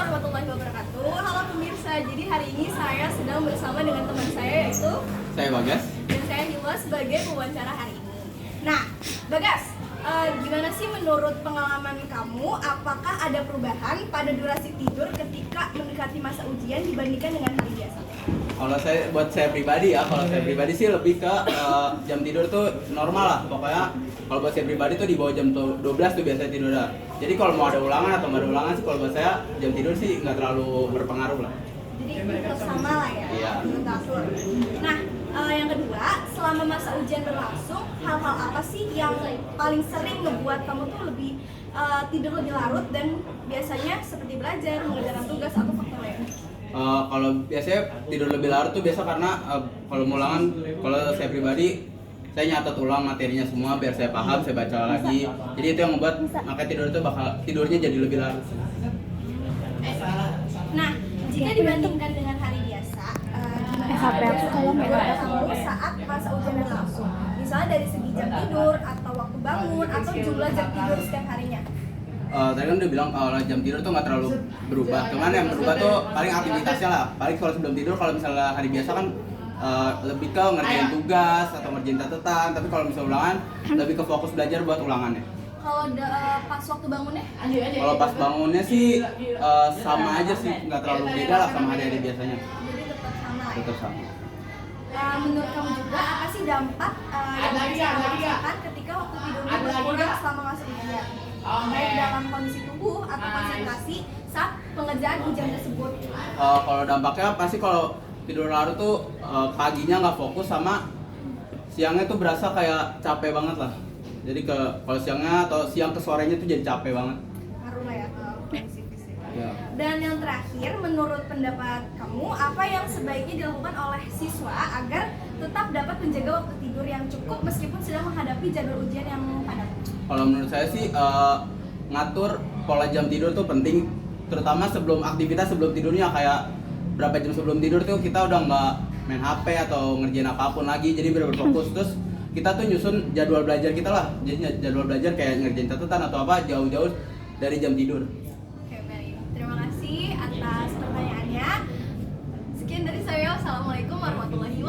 warahmatullahi wabarakatuh. Halo pemirsa, jadi hari ini saya sedang bersama dengan teman saya yaitu Saya Bagas. dan saya Hilwa sebagai pewawancara hari ini. Nah, Bagas, gimana sih menurut pengalaman kamu? Apakah ada perubahan pada durasi tidur ketika mendekati masa ujian dibandingkan dengan hari biasa? Kalau buat saya pribadi sih lebih ke jam tidur tuh normal lah. Pokoknya kalau buat saya pribadi tuh di bawah jam 12 tuh biasanya tidur. Jadi kalau mau ada ulangan atau nggak ada ulangan sih kalau buat saya jam tidur sih nggak terlalu berpengaruh lah. Jadi tetap sama lah ya, Iya. teratur. Nah, yang kedua, selama masa ujian berlangsung, hal-hal apa sih yang paling sering ngebuat kamu tuh lebih tidur lebih larut dan biasanya seperti belajar, mengerjakan tugas atau faktor lain? Kalau biasanya tidur lebih larut tuh biasa karena kalau mau ulangan, kalau saya pribadi saya nyatet ulang materinya semua biar saya paham, saya baca lagi. Jadi itu yang membuat makanya tidurnya jadi lebih larut. Nah, jika dibandingkan dengan hari biasa, gimana kamu saat masa ujian berlangsung? Misalnya dari segi jam tidur, atau waktu bangun, atau jumlah jam tidur setiap harinya? Tadi kan udah bilang kalau jam tidur tuh nggak terlalu berubah. Cuman yang berubah tuh paling aktivitasnya lah. Paling kalau sebelum tidur, kalau misalnya hari biasa kan lebih ke ngerjain tugas atau ngerjain catatan. Tapi kalau misalnya ulangan, lebih ke fokus belajar buat ulangannya. Kalau pas waktu bangunnya? Kalau pas bangunnya sih sama aja sih, nggak terlalu beda lah sama hari-hari biasanya. Jadi tetap sama ya? Tetap sama. Menurut kamu juga apa sih dampak yang bisa kamu rasakan ketika waktu tidurnya berkurang selama masa ujian? Baik dalam kondisi tubuh atau konsentrasi saat pengerjaan ujian tersebut? Kalau dampaknya pasti kalau tidur larut tuh paginya nggak fokus, sama siangnya tuh berasa kayak capek banget lah. Jadi kalau siangnya atau siang ke sorenya tuh jadi capek banget. Ngaruh lah ya ke kondisi fisik. Ya. Dan yang terakhir, menurut pendapat kamu, apa yang sebaiknya dilakukan oleh siswa agar tetap dapat menjaga waktu tidur yang cukup meskipun sedang menghadapi jadwal ujian yang padat? Kalau menurut saya sih ngatur pola jam tidur tuh penting, terutama sebelum aktivitas sebelum tidurnya, kayak berapa jam sebelum tidur tuh kita udah nggak main HP atau ngerjain apapun lagi, jadi bener-bener fokus. Terus kita tuh nyusun jadwal belajar kita lah, jadi jadwal belajar kayak ngerjain catatan atau apa jauh-jauh dari jam tidur. Oke, baik. Terima kasih atas pertanyaannya. Sekian dari saya. Assalamualaikum warahmatullahi wabarakatuh.